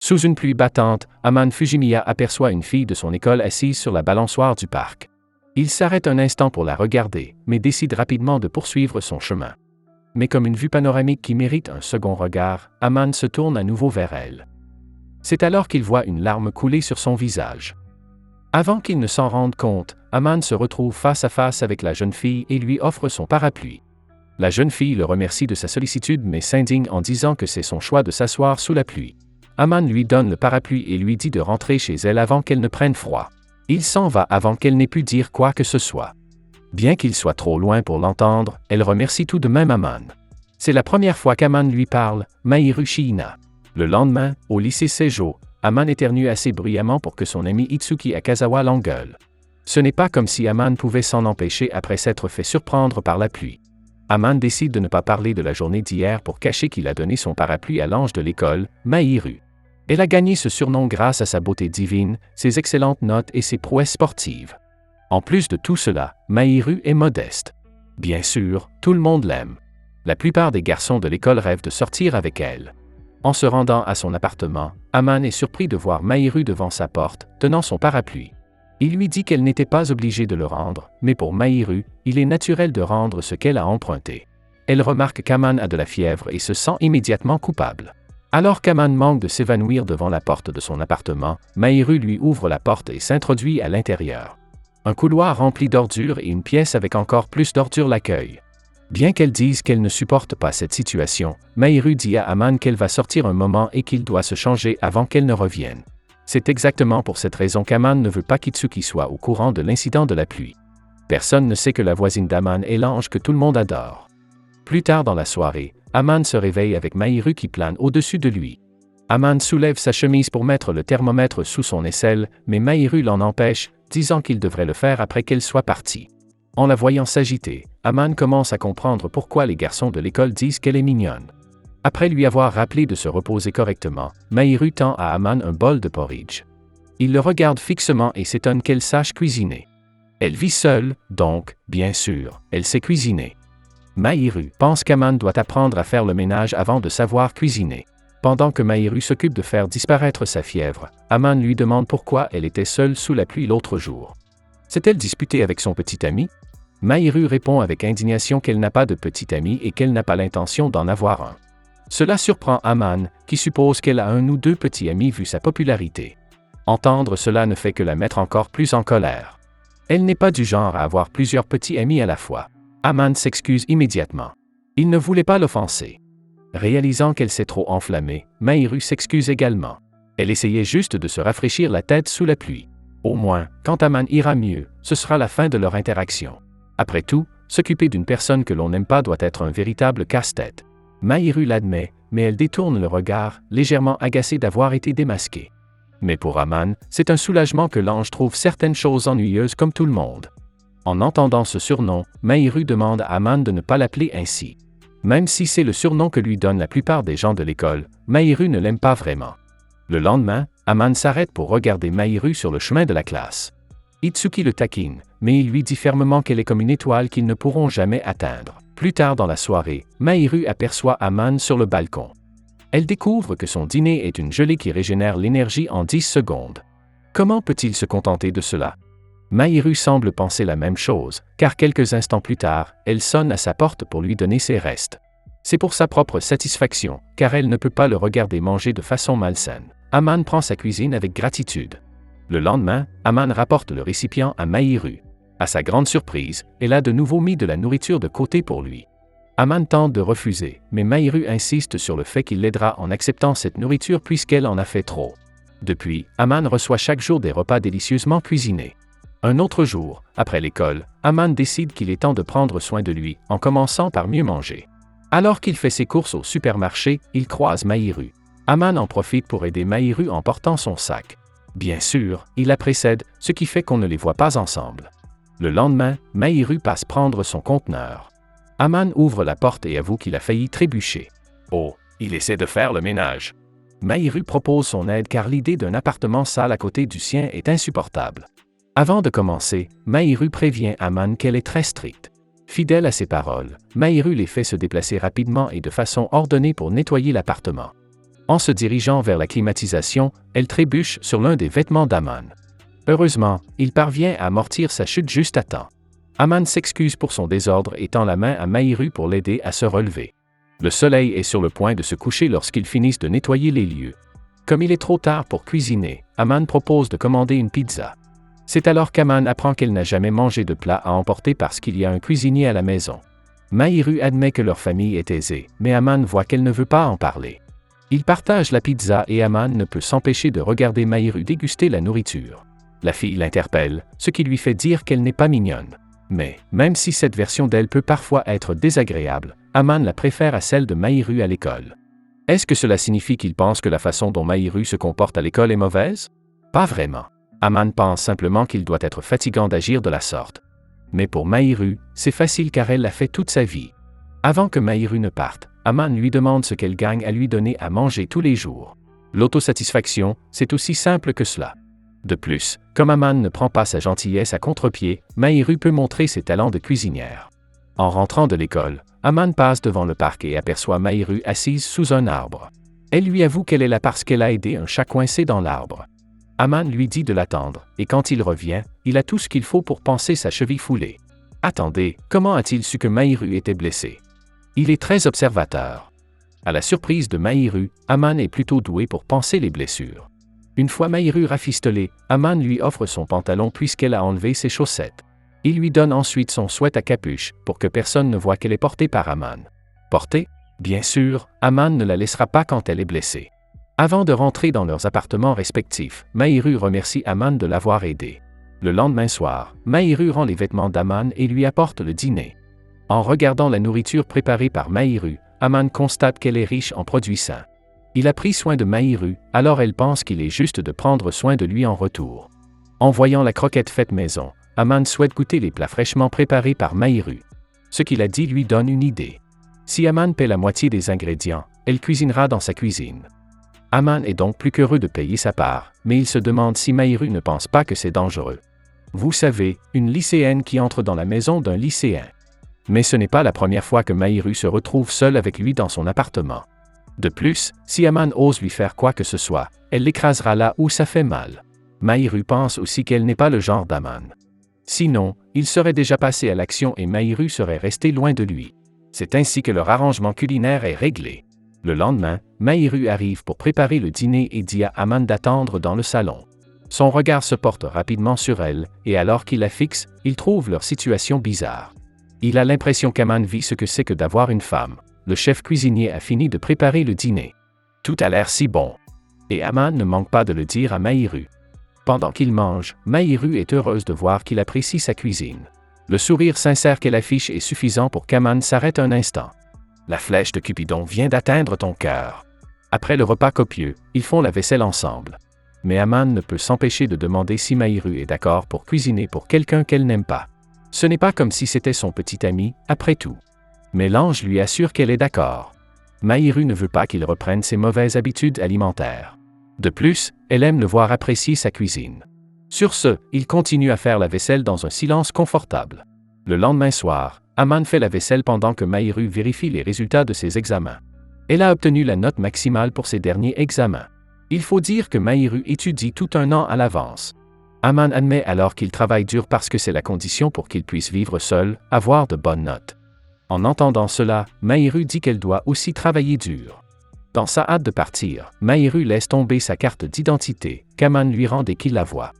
Sous une pluie battante, Aman Fujimiya aperçoit une fille de son école assise sur la balançoire du parc. Il s'arrête un instant pour la regarder, mais décide rapidement de poursuivre son chemin. Mais comme une vue panoramique qui mérite un second regard, Aman se tourne à nouveau vers elle. C'est alors qu'il voit une larme couler sur son visage. Avant qu'il ne s'en rende compte, Aman se retrouve face à face avec la jeune fille et lui offre son parapluie. La jeune fille le remercie de sa sollicitude mais s'indigne en disant que c'est son choix de s'asseoir sous la pluie. Aman lui donne le parapluie et lui dit de rentrer chez elle avant qu'elle ne prenne froid. Il s'en va avant qu'elle n'ait pu dire quoi que ce soit. Bien qu'il soit trop loin pour l'entendre, elle remercie tout de même Aman. C'est la première fois qu'Aman lui parle, Mahiru Shiina. Le lendemain, au lycée Seijo, Aman éternue assez bruyamment pour que son ami Itsuki Akazawa l'engueule. Ce n'est pas comme si Aman pouvait s'en empêcher après s'être fait surprendre par la pluie. Aman décide de ne pas parler de la journée d'hier pour cacher qu'il a donné son parapluie à l'ange de l'école, Mahiru. Elle a gagné ce surnom grâce à sa beauté divine, ses excellentes notes et ses prouesses sportives. En plus de tout cela, Mahiru est modeste. Bien sûr, tout le monde l'aime. La plupart des garçons de l'école rêvent de sortir avec elle. En se rendant à son appartement, Aman est surpris de voir Mahiru devant sa porte, tenant son parapluie. Il lui dit qu'elle n'était pas obligée de le rendre, mais pour Mahiru, il est naturel de rendre ce qu'elle a emprunté. Elle remarque qu'Aman a de la fièvre et se sent immédiatement coupable. Alors qu'Aman manque de s'évanouir devant la porte de son appartement, Mahiru lui ouvre la porte et s'introduit à l'intérieur. Un couloir rempli d'ordures et une pièce avec encore plus d'ordures l'accueillent. Bien qu'elle dise qu'elle ne supporte pas cette situation, Mahiru dit à Aman qu'elle va sortir un moment et qu'il doit se changer avant qu'elle ne revienne. C'est exactement pour cette raison qu'Aman ne veut pas qu'Itsuki soit au courant de l'incident de la pluie. Personne ne sait que la voisine d'Aman est l'ange que tout le monde adore. Plus tard dans la soirée, Aman se réveille avec Mahiru qui plane au-dessus de lui. Aman soulève sa chemise pour mettre le thermomètre sous son aisselle, mais Mahiru l'en empêche, disant qu'il devrait le faire après qu'elle soit partie. En la voyant s'agiter, Aman commence à comprendre pourquoi les garçons de l'école disent qu'elle est mignonne. Après lui avoir rappelé de se reposer correctement, Mahiru tend à Aman un bol de porridge. Il le regarde fixement et s'étonne qu'elle sache cuisiner. Elle vit seule, donc, bien sûr, elle sait cuisiner. Mahiru pense qu'Aman doit apprendre à faire le ménage avant de savoir cuisiner. Pendant que Mahiru s'occupe de faire disparaître sa fièvre, Aman lui demande pourquoi elle était seule sous la pluie l'autre jour. S'est-elle disputée avec son petit ami? Mahiru répond avec indignation qu'elle n'a pas de petit ami et qu'elle n'a pas l'intention d'en avoir un. Cela surprend Aman, qui suppose qu'elle a un ou deux petits amis vu sa popularité. Entendre cela ne fait que la mettre encore plus en colère. Elle n'est pas du genre à avoir plusieurs petits amis à la fois. Aman s'excuse immédiatement. Il ne voulait pas l'offenser. Réalisant qu'elle s'est trop enflammée, Mahiru s'excuse également. Elle essayait juste de se rafraîchir la tête sous la pluie. Au moins, quand Aman ira mieux, ce sera la fin de leur interaction. Après tout, s'occuper d'une personne que l'on n'aime pas doit être un véritable casse-tête. Mahiru l'admet, mais elle détourne le regard, légèrement agacée d'avoir été démasquée. Mais pour Aman, c'est un soulagement que l'ange trouve certaines choses ennuyeuses comme tout le monde. En entendant ce surnom, Mahiru demande à Aman de ne pas l'appeler ainsi. Même si c'est le surnom que lui donnent la plupart des gens de l'école, Mahiru ne l'aime pas vraiment. Le lendemain, Aman s'arrête pour regarder Mahiru sur le chemin de la classe. Itsuki le taquine, mais il lui dit fermement qu'elle est comme une étoile qu'ils ne pourront jamais atteindre. Plus tard dans la soirée, Mahiru aperçoit Aman sur le balcon. Elle découvre que son dîner est une gelée qui régénère l'énergie en 10 secondes. Comment peut-il se contenter de cela? Mahiru semble penser la même chose, car quelques instants plus tard, elle sonne à sa porte pour lui donner ses restes. C'est pour sa propre satisfaction, car elle ne peut pas le regarder manger de façon malsaine. Aman prend sa cuisine avec gratitude. Le lendemain, Aman rapporte le récipient à Mahiru. À sa grande surprise, elle a de nouveau mis de la nourriture de côté pour lui. Aman tente de refuser, mais Mahiru insiste sur le fait qu'il l'aidera en acceptant cette nourriture puisqu'elle en a fait trop. Depuis, Aman reçoit chaque jour des repas délicieusement cuisinés. Un autre jour, après l'école, Aman décide qu'il est temps de prendre soin de lui, en commençant par mieux manger. Alors qu'il fait ses courses au supermarché, il croise Mahiru. Aman en profite pour aider Mahiru en portant son sac. Bien sûr, il la précède, ce qui fait qu'on ne les voit pas ensemble. Le lendemain, Mahiru passe prendre son conteneur. Aman ouvre la porte et avoue qu'il a failli trébucher. Oh, il essaie de faire le ménage. Mahiru propose son aide car l'idée d'un appartement sale à côté du sien est insupportable. Avant de commencer, Mahiru prévient Aman qu'elle est très stricte. Fidèle à ses paroles, Mahiru les fait se déplacer rapidement et de façon ordonnée pour nettoyer l'appartement. En se dirigeant vers la climatisation, elle trébuche sur l'un des vêtements d'Aman. Heureusement, il parvient à amortir sa chute juste à temps. Aman s'excuse pour son désordre et tend la main à Mahiru pour l'aider à se relever. Le soleil est sur le point de se coucher lorsqu'ils finissent de nettoyer les lieux. Comme il est trop tard pour cuisiner, Aman propose de commander une pizza. C'est alors qu'Aman apprend qu'elle n'a jamais mangé de plat à emporter parce qu'il y a un cuisinier à la maison. Mahiru admet que leur famille est aisée, mais Aman voit qu'elle ne veut pas en parler. Ils partagent la pizza et Aman ne peut s'empêcher de regarder Mahiru déguster la nourriture. La fille l'interpelle, ce qui lui fait dire qu'elle n'est pas mignonne. Mais, même si cette version d'elle peut parfois être désagréable, Aman la préfère à celle de Mahiru à l'école. Est-ce que cela signifie qu'il pense que la façon dont Mahiru se comporte à l'école est mauvaise? Pas vraiment. Aman pense simplement qu'il doit être fatigant d'agir de la sorte. Mais pour Mahiru, c'est facile car elle l'a fait toute sa vie. Avant que Mahiru ne parte, Aman lui demande ce qu'elle gagne à lui donner à manger tous les jours. L'autosatisfaction, c'est aussi simple que cela. De plus, comme Aman ne prend pas sa gentillesse à contre-pied, Mahiru peut montrer ses talents de cuisinière. En rentrant de l'école, Aman passe devant le parc et aperçoit Mahiru assise sous un arbre. Elle lui avoue qu'elle est là parce qu'elle a aidé un chat coincé dans l'arbre. Aman lui dit de l'attendre, et quand il revient, il a tout ce qu'il faut pour panser sa cheville foulée. Attendez, comment a-t-il su que Mahiru était blessé? Il est très observateur. À la surprise de Mahiru, Aman est plutôt doué pour panser les blessures. Une fois Mahiru rafistolé, Aman lui offre son pantalon puisqu'elle a enlevé ses chaussettes. Il lui donne ensuite son sweat à capuche pour que personne ne voie qu'elle est portée par Aman. Portée? Bien sûr, Aman ne la laissera pas quand elle est blessée. Avant de rentrer dans leurs appartements respectifs, Mahiru remercie Aman de l'avoir aidé. Le lendemain soir, Mahiru rend les vêtements d'Aman et lui apporte le dîner. En regardant la nourriture préparée par Mahiru, Aman constate qu'elle est riche en produits sains. Il a pris soin de Mahiru, alors elle pense qu'il est juste de prendre soin de lui en retour. En voyant la croquette faite maison, Aman souhaite goûter les plats fraîchement préparés par Mahiru. Ce qu'il a dit lui donne une idée. Si Aman paie la moitié des ingrédients, elle cuisinera dans sa cuisine. Aman est donc plus qu'heureux de payer sa part, mais il se demande si Mahiru ne pense pas que c'est dangereux. Vous savez, une lycéenne qui entre dans la maison d'un lycéen. Mais ce n'est pas la première fois que Mahiru se retrouve seule avec lui dans son appartement. De plus, si Aman ose lui faire quoi que ce soit, elle l'écrasera là où ça fait mal. Mahiru pense aussi qu'elle n'est pas le genre d'Aman. Sinon, il serait déjà passé à l'action et Mahiru serait resté loin de lui. C'est ainsi que leur arrangement culinaire est réglé. Le lendemain, Mahiru arrive pour préparer le dîner et dit à Aman d'attendre dans le salon. Son regard se porte rapidement sur elle, et alors qu'il la fixe, il trouve leur situation bizarre. Il a l'impression qu'Aman vit ce que c'est que d'avoir une femme. Le chef cuisinier a fini de préparer le dîner. Tout a l'air si bon. Et Aman ne manque pas de le dire à Mahiru. Pendant qu'il mange, Mahiru est heureuse de voir qu'il apprécie sa cuisine. Le sourire sincère qu'elle affiche est suffisant pour qu'Aman s'arrête un instant. La flèche de Cupidon vient d'atteindre ton cœur. Après le repas copieux, ils font la vaisselle ensemble. Mais Aman ne peut s'empêcher de demander si Mahiru est d'accord pour cuisiner pour quelqu'un qu'elle n'aime pas. Ce n'est pas comme si c'était son petit ami, après tout. Mais l'ange lui assure qu'elle est d'accord. Mahiru ne veut pas qu'il reprenne ses mauvaises habitudes alimentaires. De plus, elle aime le voir apprécier sa cuisine. Sur ce, il continue à faire la vaisselle dans un silence confortable. Le lendemain soir, Aman fait la vaisselle pendant que Mahiru vérifie les résultats de ses examens. Elle a obtenu la note maximale pour ses derniers examens. Il faut dire que Mahiru étudie tout un an à l'avance. Aman admet alors qu'il travaille dur parce que c'est la condition pour qu'il puisse vivre seul, avoir de bonnes notes. En entendant cela, Mahiru dit qu'elle doit aussi travailler dur. Dans sa hâte de partir, Mahiru laisse tomber sa carte d'identité, qu'Aman lui rend dès qu'il la voit.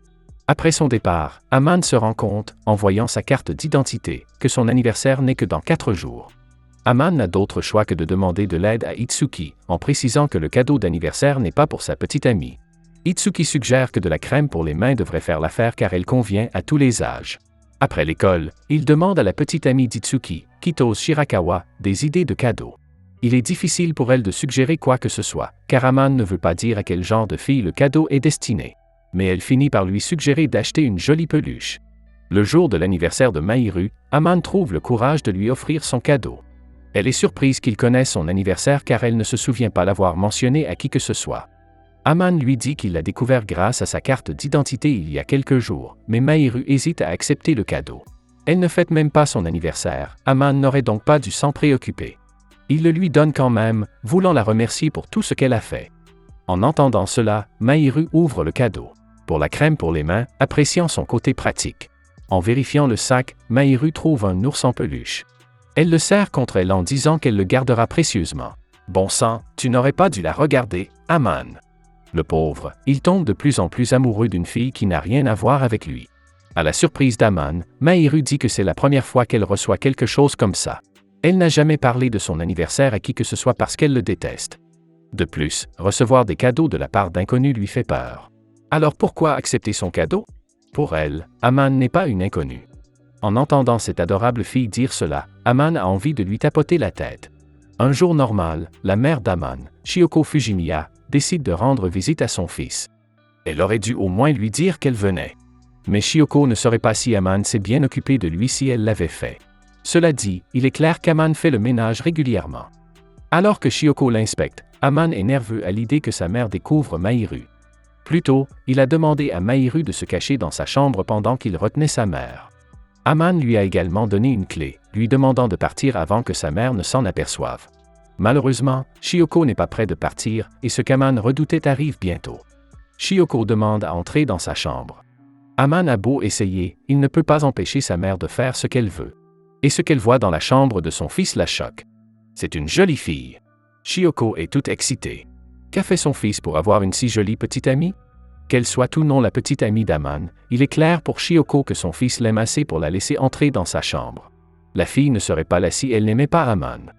Après son départ, Aman se rend compte, en voyant sa carte d'identité, que son anniversaire n'est que dans 4 jours. Aman n'a d'autre choix que de demander de l'aide à Itsuki, en précisant que le cadeau d'anniversaire n'est pas pour sa petite amie. Itsuki suggère que de la crème pour les mains devrait faire l'affaire car elle convient à tous les âges. Après l'école, il demande à la petite amie d'Itsuki, Kitose Shirakawa, des idées de cadeaux. Il est difficile pour elle de suggérer quoi que ce soit, car Aman ne veut pas dire à quel genre de fille le cadeau est destiné. Mais elle finit par lui suggérer d'acheter une jolie peluche. Le jour de l'anniversaire de Mahiru, Aman trouve le courage de lui offrir son cadeau. Elle est surprise qu'il connaisse son anniversaire car elle ne se souvient pas l'avoir mentionné à qui que ce soit. Aman lui dit qu'il l'a découvert grâce à sa carte d'identité il y a quelques jours, mais Mahiru hésite à accepter le cadeau. Elle ne fête même pas son anniversaire, Aman n'aurait donc pas dû s'en préoccuper. Il le lui donne quand même, voulant la remercier pour tout ce qu'elle a fait. En entendant cela, Mahiru ouvre le cadeau. Pour la crème pour les mains, appréciant son côté pratique. En vérifiant le sac, Mahiru trouve un ours en peluche. Elle le serre contre elle en disant qu'elle le gardera précieusement. Bon sang, tu n'aurais pas dû la regarder, Aman. Le pauvre, il tombe de plus en plus amoureux d'une fille qui n'a rien à voir avec lui. À la surprise d'Aman, Mahiru dit que c'est la première fois qu'elle reçoit quelque chose comme ça. Elle n'a jamais parlé de son anniversaire à qui que ce soit parce qu'elle le déteste. De plus, recevoir des cadeaux de la part d'inconnus lui fait peur. Alors pourquoi accepter son cadeau? Pour elle, Aman n'est pas une inconnue. En entendant cette adorable fille dire cela, Aman a envie de lui tapoter la tête. Un jour normal, la mère d'Aman, Chioko Fujimiya, décide de rendre visite à son fils. Elle aurait dû au moins lui dire qu'elle venait. Mais Chioko ne saurait pas si Aman s'est bien occupé de lui si elle l'avait fait. Cela dit, il est clair qu'Aman fait le ménage régulièrement. Alors que Chioko l'inspecte, Aman est nerveux à l'idée que sa mère découvre Mahiru. Plus tôt, il a demandé à Mahiru de se cacher dans sa chambre pendant qu'il retenait sa mère. Aman lui a également donné une clé, lui demandant de partir avant que sa mère ne s'en aperçoive. Malheureusement, Chioko n'est pas prêt de partir et ce qu'Aman redoutait arrive bientôt. Chioko demande à entrer dans sa chambre. Aman a beau essayer, il ne peut pas empêcher sa mère de faire ce qu'elle veut. Et ce qu'elle voit dans la chambre de son fils la choque. C'est une jolie fille. Chioko est toute excitée. Qu'a fait son fils pour avoir une si jolie petite amie? Qu'elle soit ou non la petite amie d'Aman, il est clair pour Chioko que son fils l'aime assez pour la laisser entrer dans sa chambre. La fille ne serait pas là si elle n'aimait pas Aman.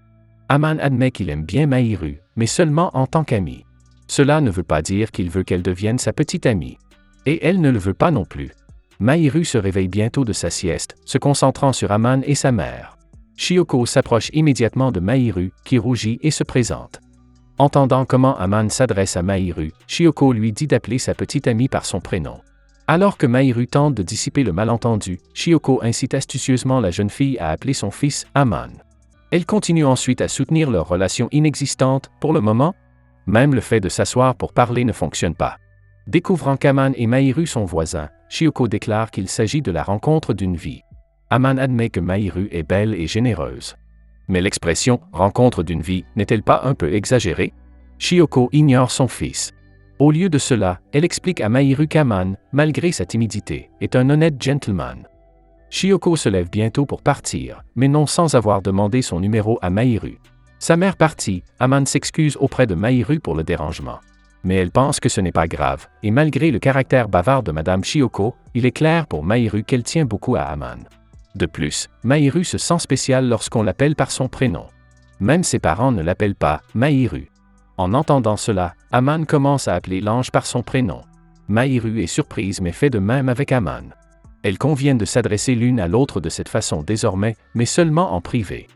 Aman admet qu'il aime bien Mahiru, mais seulement en tant qu'ami. Cela ne veut pas dire qu'il veut qu'elle devienne sa petite amie. Et elle ne le veut pas non plus. Mahiru se réveille bientôt de sa sieste, se concentrant sur Aman et sa mère. Chioko s'approche immédiatement de Mahiru, qui rougit et se présente. Entendant comment Aman s'adresse à Mahiru, Chioko lui dit d'appeler sa petite amie par son prénom. Alors que Mahiru tente de dissiper le malentendu, Chioko incite astucieusement la jeune fille à appeler son fils Aman. Elle continue ensuite à soutenir leur relation inexistante, pour le moment. Même le fait de s'asseoir pour parler ne fonctionne pas. Découvrant qu'Aman et Mahiru sont voisins, Chioko déclare qu'il s'agit de la rencontre d'une vie. Aman admet que Mahiru est belle et généreuse. Mais l'expression « rencontre d'une vie » n'est-elle pas un peu exagérée? Chioko ignore son fils. Au lieu de cela, elle explique à Mahiru qu'Aman, malgré sa timidité, est un honnête gentleman. Chioko se lève bientôt pour partir, mais non sans avoir demandé son numéro à Mahiru. Sa mère partie, Aman s'excuse auprès de Mahiru pour le dérangement. Mais elle pense que ce n'est pas grave, et malgré le caractère bavard de Madame Chioko, il est clair pour Mahiru qu'elle tient beaucoup à Aman. De plus, Mahiru se sent spécial lorsqu'on l'appelle par son prénom. Même ses parents ne l'appellent pas Mahiru. En entendant cela, Aman commence à appeler l'ange par son prénom. Mahiru est surprise mais fait de même avec Aman. Elles conviennent de s'adresser l'une à l'autre de cette façon désormais, mais seulement en privé.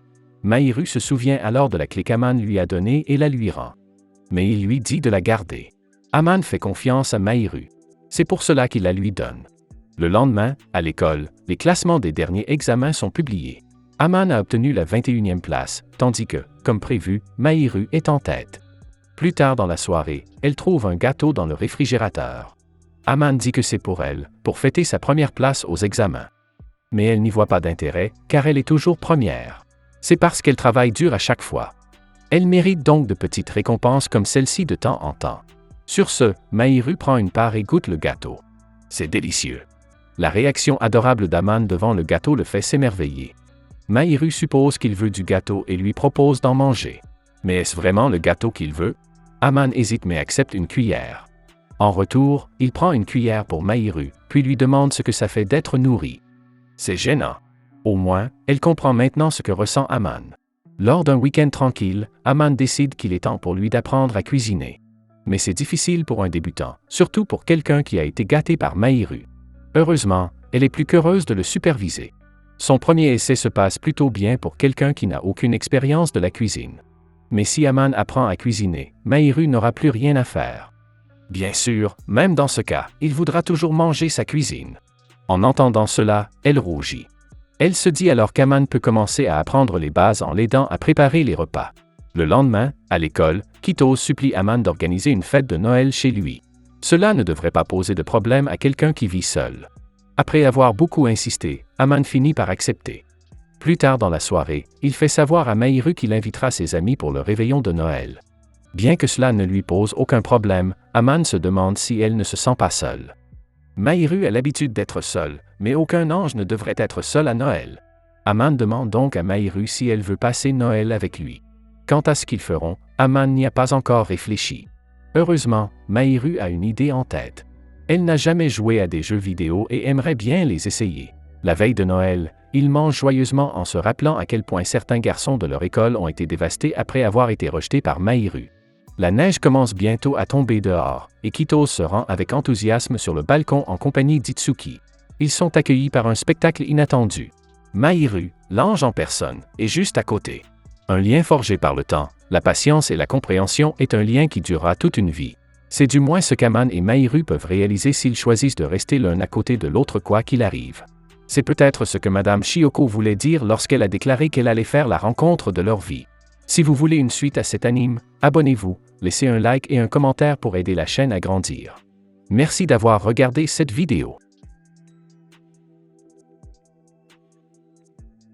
Mahiru se souvient alors de la clé qu'Aman lui a donnée et la lui rend. Mais il lui dit de la garder. Aman fait confiance à Mahiru. C'est pour cela qu'il la lui donne. Le lendemain, à l'école, les classements des derniers examens sont publiés. Aman a obtenu la 21e place, tandis que, comme prévu, Mahiru est en tête. Plus tard dans la soirée, elle trouve un gâteau dans le réfrigérateur. Aman dit que c'est pour elle, pour fêter sa première place aux examens. Mais elle n'y voit pas d'intérêt, car elle est toujours première. C'est parce qu'elle travaille dur à chaque fois. Elle mérite donc de petites récompenses comme celle-ci de temps en temps. Sur ce, Mahiru prend une part et goûte le gâteau. C'est délicieux. La réaction adorable d'Aman devant le gâteau le fait s'émerveiller. Mahiru suppose qu'il veut du gâteau et lui propose d'en manger. Mais est-ce vraiment le gâteau qu'il veut? Aman hésite mais accepte une cuillère. En retour, il prend une cuillère pour Mahiru, puis lui demande ce que ça fait d'être nourri. C'est gênant. Au moins, elle comprend maintenant ce que ressent Aman. Lors d'un week-end tranquille, Aman décide qu'il est temps pour lui d'apprendre à cuisiner. Mais c'est difficile pour un débutant, surtout pour quelqu'un qui a été gâté par Mahiru. Heureusement, elle est plus qu'heureuse de le superviser. Son premier essai se passe plutôt bien pour quelqu'un qui n'a aucune expérience de la cuisine. Mais si Aman apprend à cuisiner, Mahiru n'aura plus rien à faire. Bien sûr, même dans ce cas, il voudra toujours manger sa cuisine. En entendant cela, elle rougit. Elle se dit alors qu'Aman peut commencer à apprendre les bases en l'aidant à préparer les repas. Le lendemain, à l'école, Kitose supplie Aman d'organiser une fête de Noël chez lui. Cela ne devrait pas poser de problème à quelqu'un qui vit seul. Après avoir beaucoup insisté, Aman finit par accepter. Plus tard dans la soirée, il fait savoir à Mahiru qu'il invitera ses amis pour le réveillon de Noël. Bien que cela ne lui pose aucun problème, Aman se demande si elle ne se sent pas seule. Mahiru a l'habitude d'être seule, mais aucun ange ne devrait être seul à Noël. Aman demande donc à Mahiru si elle veut passer Noël avec lui. Quant à ce qu'ils feront, Aman n'y a pas encore réfléchi. Heureusement, Mahiru a une idée en tête. Elle n'a jamais joué à des jeux vidéo et aimerait bien les essayer. La veille de Noël, ils mangent joyeusement en se rappelant à quel point certains garçons de leur école ont été dévastés après avoir été rejetés par Mahiru. La neige commence bientôt à tomber dehors, et Kito se rend avec enthousiasme sur le balcon en compagnie d'Itsuki. Ils sont accueillis par un spectacle inattendu. Mahiru, l'ange en personne, est juste à côté. Un lien forgé par le temps, la patience et la compréhension est un lien qui durera toute une vie. C'est du moins ce qu'Aman et Mahiru peuvent réaliser s'ils choisissent de rester l'un à côté de l'autre quoi qu'il arrive. C'est peut-être ce que Madame Shioko voulait dire lorsqu'elle a déclaré qu'elle allait faire la rencontre de leur vie. Si vous voulez une suite à cet anime, abonnez-vous, laissez un like et un commentaire pour aider la chaîne à grandir. Merci d'avoir regardé cette vidéo.